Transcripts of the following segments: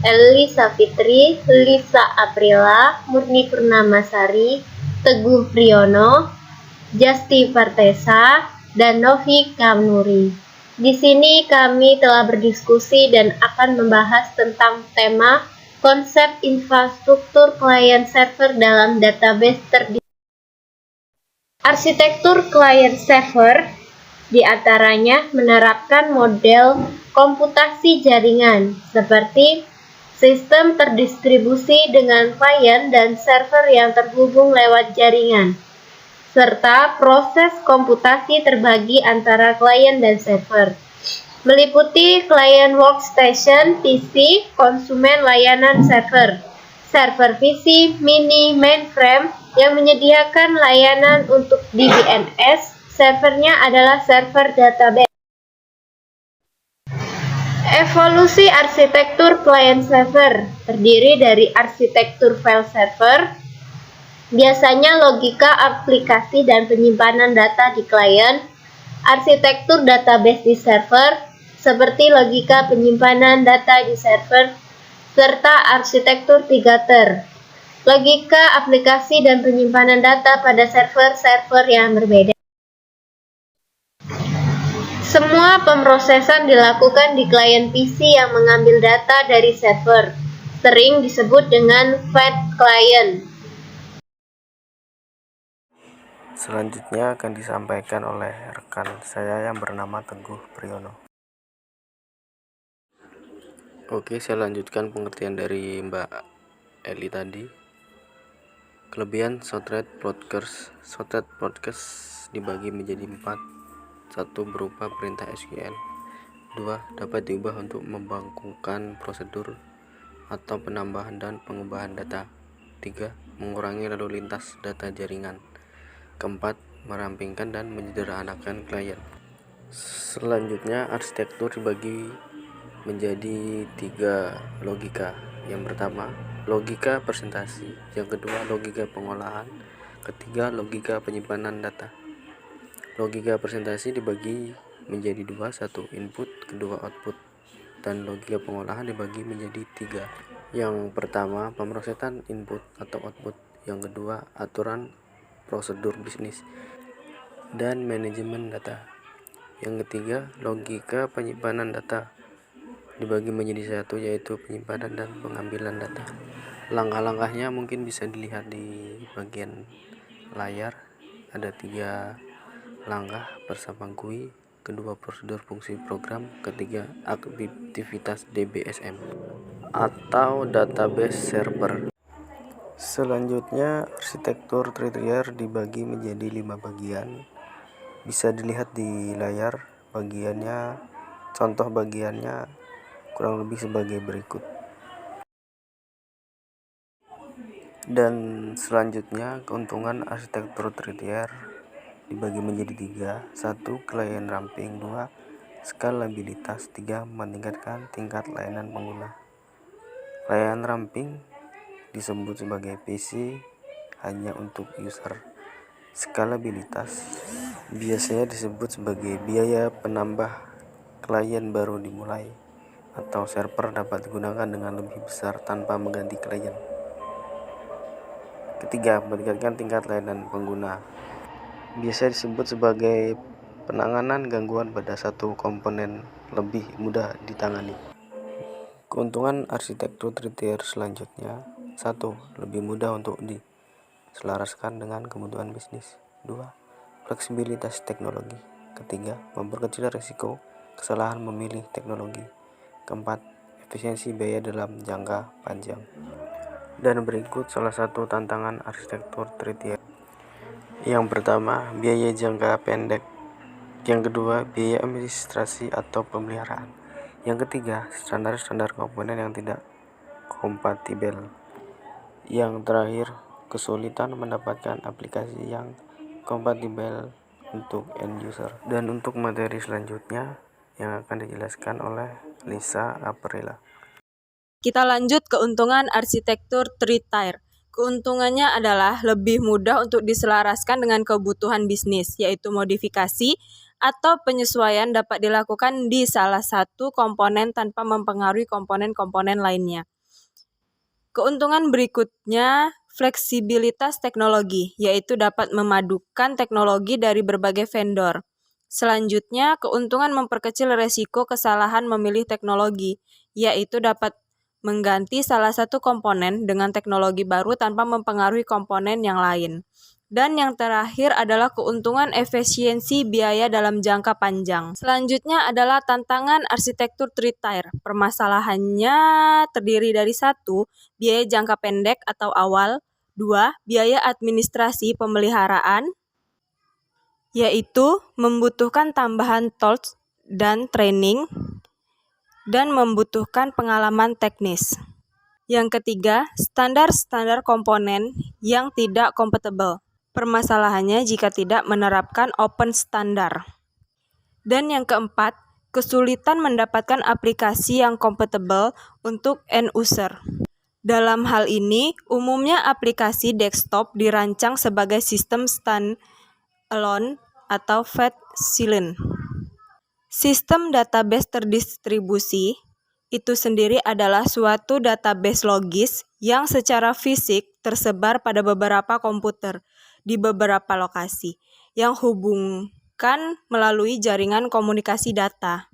Elisa Fitri, Lisa Aprila, Murni Purnamasari, Teguh Priyono, Jasti Partesa, dan Novi Kamnuri. Di sini kami telah berdiskusi dan akan membahas tentang tema konsep infrastruktur klien server dalam database terdiri. Arsitektur klien server diantaranya menerapkan model komputasi jaringan seperti sistem terdistribusi dengan klien dan server yang terhubung lewat jaringan, serta proses komputasi terbagi antara klien dan server, meliputi klien workstation, PC, konsumen layanan server, server PC, mini, mainframe yang menyediakan layanan untuk DBNS, servernya adalah server database. Evolusi arsitektur client server terdiri dari arsitektur file server, biasanya logika aplikasi dan penyimpanan data di klien, arsitektur database di server, seperti logika penyimpanan data di server, serta arsitektur 3-tier, logika aplikasi dan penyimpanan data pada server-server yang berbeda. Semua pemrosesan dilakukan di klien PC yang mengambil data dari server, sering disebut dengan fat client. Selanjutnya akan disampaikan oleh rekan saya yang bernama Teguh Priyono. Oke, saya lanjutkan pengertian dari Mbak Eli tadi. Kelebihan Shortthread Broadcast. Shortthread Broadcast dibagi menjadi 4. 1. Berupa perintah SQL. 2. Dapat diubah untuk membangkukan prosedur atau penambahan dan pengubahan data. 3. Mengurangi lalu lintas data jaringan. 4. Merampingkan dan menyederhanakan klien. Selanjutnya, arsitektur dibagi menjadi 3 logika. Yang pertama, logika presentasi. Yang kedua, logika pengolahan. Ketiga, logika penyimpanan data. Logika presentasi dibagi menjadi 2, 1 input, kedua output, dan logika pengolahan dibagi menjadi 3. Yang pertama, pemrosesan input atau output. Yang kedua, aturan prosedur bisnis dan manajemen data. Yang ketiga, logika penyimpanan data dibagi menjadi 1, yaitu penyimpanan dan pengambilan data. Langkah-langkahnya mungkin bisa dilihat di bagian layar. Ada 3 langkah: bersama GUI, kedua prosedur fungsi program, ketiga aktivitas DBSM atau database server. Selanjutnya, arsitektur 3-tier dibagi menjadi 5 bagian. Bisa dilihat di layar. Contoh bagiannya kurang lebih sebagai berikut. Dan selanjutnya, keuntungan arsitektur 3-tier dibagi menjadi 3. 1. Klien ramping. 2. Skalabilitas. 3. Meningkatkan tingkat layanan pengguna. Klien ramping disebut sebagai PC hanya untuk user. Skalabilitas biasanya disebut sebagai biaya penambah klien baru dimulai, atau server dapat digunakan dengan lebih besar tanpa mengganti klien. Ketiga, meningkatkan tingkat layanan pengguna. Biasa disebut sebagai penanganan gangguan pada satu komponen lebih mudah ditangani. Keuntungan arsitektur 3-tier selanjutnya: 1. Lebih mudah untuk diselaraskan dengan kebutuhan bisnis. 2. Fleksibilitas teknologi. Ketiga, memperkecil risiko kesalahan memilih teknologi. 4. Efisiensi biaya dalam jangka panjang. Dan berikut salah satu tantangan arsitektur 3-tier. Yang pertama, biaya jangka pendek. Yang kedua, biaya administrasi atau pemeliharaan. Yang ketiga, standar-standar komponen yang tidak kompatibel. Yang terakhir, kesulitan mendapatkan aplikasi yang kompatibel untuk end user. Dan untuk materi selanjutnya yang akan dijelaskan oleh Lisa Aprila. Kita lanjut keuntungan arsitektur 3-tier. Keuntungannya adalah lebih mudah untuk diselaraskan dengan kebutuhan bisnis, yaitu modifikasi atau penyesuaian dapat dilakukan di salah satu komponen tanpa mempengaruhi komponen-komponen lainnya. Keuntungan berikutnya fleksibilitas teknologi, yaitu dapat memadukan teknologi dari berbagai vendor. Selanjutnya, keuntungan memperkecil resiko kesalahan memilih teknologi, yaitu dapat mengganti salah satu komponen dengan teknologi baru tanpa mempengaruhi komponen yang lain. Dan yang terakhir adalah keuntungan efisiensi biaya dalam jangka panjang. Selanjutnya adalah tantangan arsitektur three-tier. Permasalahannya terdiri dari 1. Biaya jangka pendek atau awal. 2. Biaya administrasi pemeliharaan, yaitu membutuhkan tambahan tools dan training, dan membutuhkan pengalaman teknis. Yang ketiga, standar-standar komponen yang tidak kompatibel. Permasalahannya jika tidak menerapkan open standar. Dan yang keempat, kesulitan mendapatkan aplikasi yang kompatibel untuk end user. Dalam hal ini, umumnya aplikasi desktop dirancang sebagai sistem standalone atau fat silent. Sistem database terdistribusi itu sendiri adalah suatu database logis yang secara fisik tersebar pada beberapa komputer di beberapa lokasi yang hubungkan melalui jaringan komunikasi data.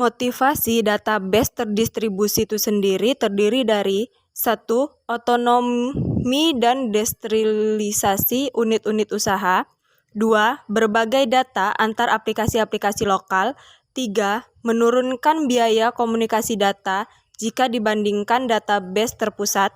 Motivasi database terdistribusi itu sendiri terdiri dari 1. Otonomi dan desentralisasi unit-unit usaha. 2. Berbagai data antar aplikasi-aplikasi lokal. 3. Menurunkan biaya komunikasi data jika dibandingkan database terpusat.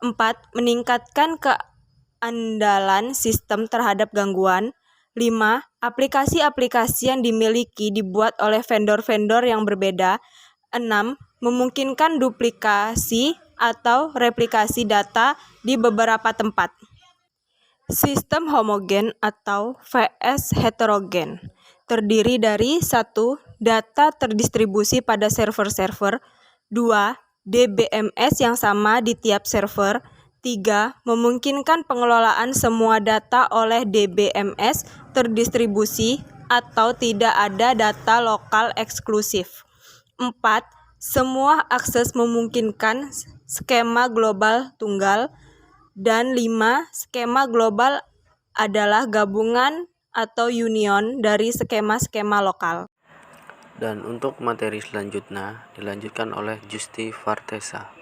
4. Meningkatkan keandalan sistem terhadap gangguan. 5. Aplikasi-aplikasi yang dimiliki dibuat oleh vendor-vendor yang berbeda. 6. Memungkinkan duplikasi atau replikasi data di beberapa tempat. Sistem homogen atau vs heterogen terdiri dari 1. Data terdistribusi pada server-server. 2. DBMS yang sama di tiap server. 3. Memungkinkan pengelolaan semua data oleh DBMS terdistribusi atau tidak ada data lokal eksklusif. 4. Semua akses memungkinkan skema global tunggal. Dan 5. Skema global adalah gabungan atau union dari skema-skema lokal. Dan untuk materi selanjutnya dilanjutkan oleh Justi Vartesa.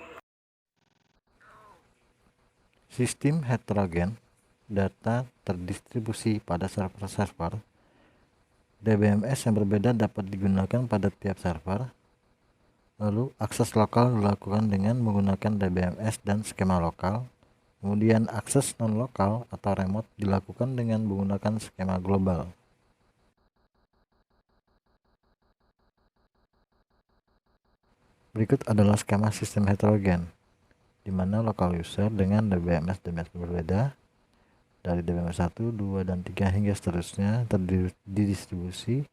Sistem heterogen, data terdistribusi pada server-server. DBMS yang berbeda dapat digunakan pada tiap server. Lalu akses lokal dilakukan dengan menggunakan DBMS dan skema lokal. Kemudian akses non-lokal atau remote dilakukan dengan menggunakan skema global. Berikut adalah skema sistem heterogen, di mana lokal user dengan DBMS berbeda dari DBMS 1, 2, dan 3 hingga seterusnya terdistribusi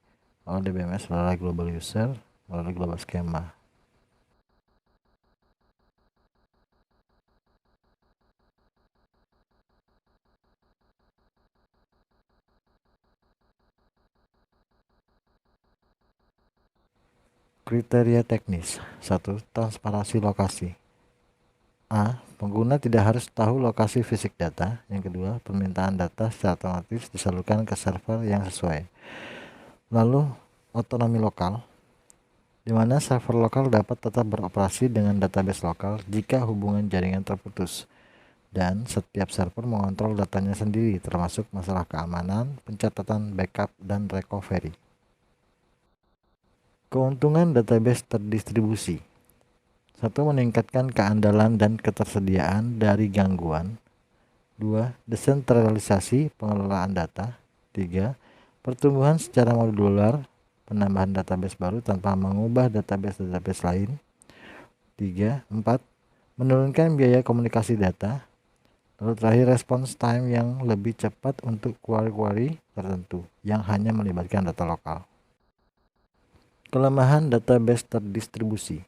oleh DBMS melalui global user melalui global skema. Kriteria teknis. 1. Transparansi lokasi. A. Pengguna tidak harus tahu lokasi fisik data. Yang kedua, permintaan data secara otomatis disalurkan ke server yang sesuai. Lalu, otonomi lokal, di mana server lokal dapat tetap beroperasi dengan database lokal jika hubungan jaringan terputus. Dan setiap server mengontrol datanya sendiri, termasuk masalah keamanan, pencatatan, backup, dan recovery. Keuntungan database terdistribusi. 1. Meningkatkan keandalan dan ketersediaan dari gangguan. 2. Desentralisasi pengelolaan data. 3. Pertumbuhan secara modular, penambahan database baru tanpa mengubah database lain. 3. 4. Menurunkan biaya komunikasi data. Lalu terakhir, response time yang lebih cepat untuk query-query tertentu yang hanya melibatkan data lokal. Kelemahan database terdistribusi.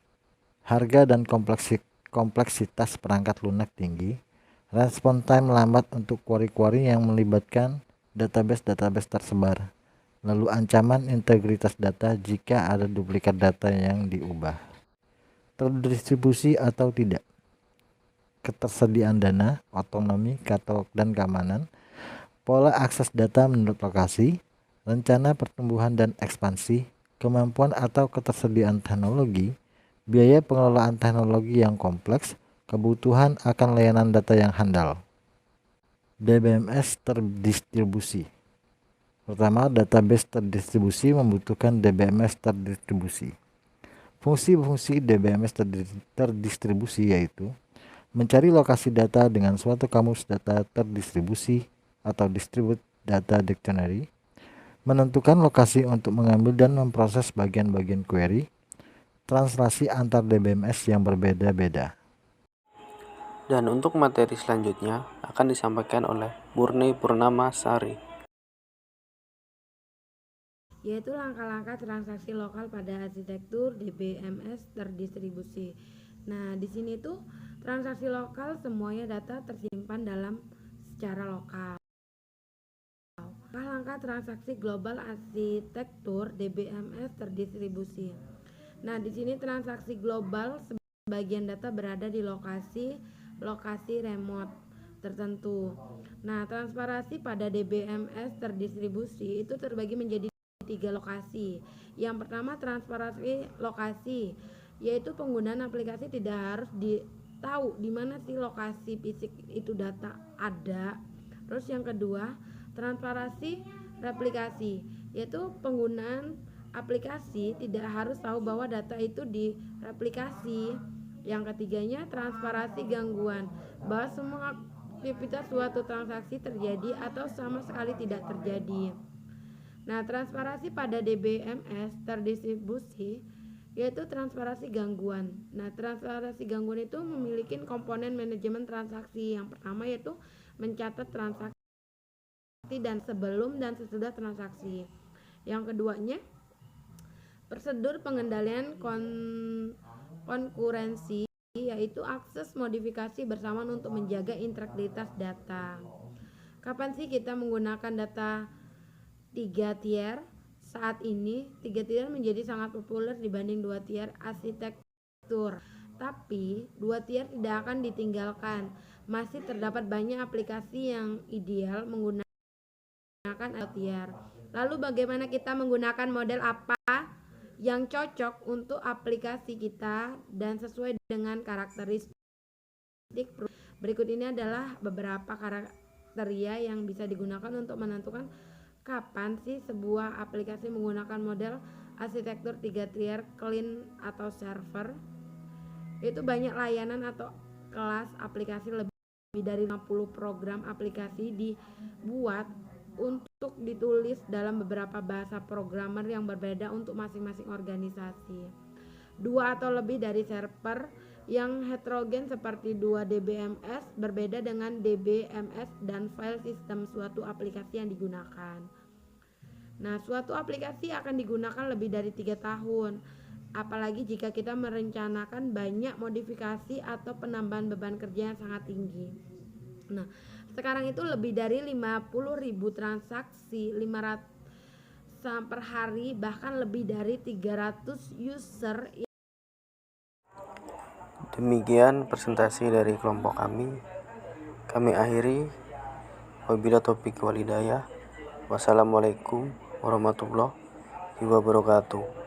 Harga dan kompleksitas perangkat lunak tinggi. Response time lambat untuk query-query yang melibatkan database tersebar. Lalu ancaman integritas data jika ada duplikat data yang diubah. Terdistribusi atau tidak. ketersediaan dana, otonomi, katalog, dan keamanan, pola akses data menurut lokasi, rencana pertumbuhan dan ekspansi, kemampuan atau ketersediaan teknologi, biaya pengelolaan teknologi yang kompleks, kebutuhan akan layanan data yang handal. DBMS terdistribusi. Pertama, database terdistribusi membutuhkan DBMS terdistribusi. Fungsi-fungsi DBMS terdistribusi yaitu mencari lokasi data dengan suatu kamus data terdistribusi atau distribute data dictionary, menentukan lokasi untuk mengambil dan memproses bagian-bagian query, translasi antar DBMS yang berbeda-beda. Dan untuk materi selanjutnya akan disampaikan oleh Murni Purnamasari, yaitu langkah-langkah transaksi lokal pada arsitektur DBMS terdistribusi. Nah, di sini tuh transaksi lokal semuanya data tersimpan dalam secara lokal. Langkah transaksi global arsitektur DBMS terdistribusi. Nah, di sini transaksi global sebagian data berada di lokasi remote tertentu. Nah, transparansi pada DBMS terdistribusi itu terbagi menjadi 3 lokasi. Yang pertama, transparansi lokasi, yaitu penggunaan aplikasi tidak harus tahu di mana sih lokasi fisik itu data ada. Terus yang kedua, transparansi replikasi, yaitu penggunaan aplikasi tidak harus tahu bahwa data itu direplikasi. Yang ketiganya, transparansi gangguan, bahwa semua aktivitas suatu transaksi terjadi atau sama sekali tidak terjadi. Nah, transparansi pada DBMS terdistribusi yaitu transparansi gangguan. Nah, transparansi gangguan itu memiliki komponen manajemen transaksi. Yang pertama yaitu mencatat transaksi dan sebelum dan sesudah transaksi. Yang keduanya, prosedur pengendalian konkurensi, yaitu akses modifikasi bersama untuk menjaga integritas data. Kapan sih kita menggunakan data 3 tier? Saat ini 3 tier menjadi sangat populer dibanding 2 tier arsitektur. Tapi 2 tier tidak akan ditinggalkan. Masih terdapat banyak aplikasi yang ideal menggunakan 2 tier. Lalu bagaimana kita menggunakan model apa yang cocok untuk aplikasi kita dan sesuai dengan karakteristik? Berikut ini adalah beberapa kriteria yang bisa digunakan untuk menentukan kapan sih sebuah aplikasi menggunakan model arsitektur 3 tier client atau server. Itu banyak layanan atau kelas aplikasi, lebih dari 50 program aplikasi dibuat untuk ditulis dalam beberapa bahasa programmer yang berbeda untuk masing-masing organisasi. 2 atau lebih dari server yang heterogen seperti 2 DBMS berbeda dengan DBMS dan file sistem suatu aplikasi yang digunakan. Nah, suatu aplikasi akan digunakan lebih dari 3 tahun, apalagi jika kita merencanakan banyak modifikasi atau penambahan beban kerja yang sangat tinggi. Nah, sekarang itu lebih dari 50.000 transaksi 500 per hari, bahkan lebih dari 300 user. Demikian presentasi dari kelompok kami. Kami akhiri. Wabillahi taufiq wal hidayah. Wassalamualaikum warahmatullahi wabarakatuh.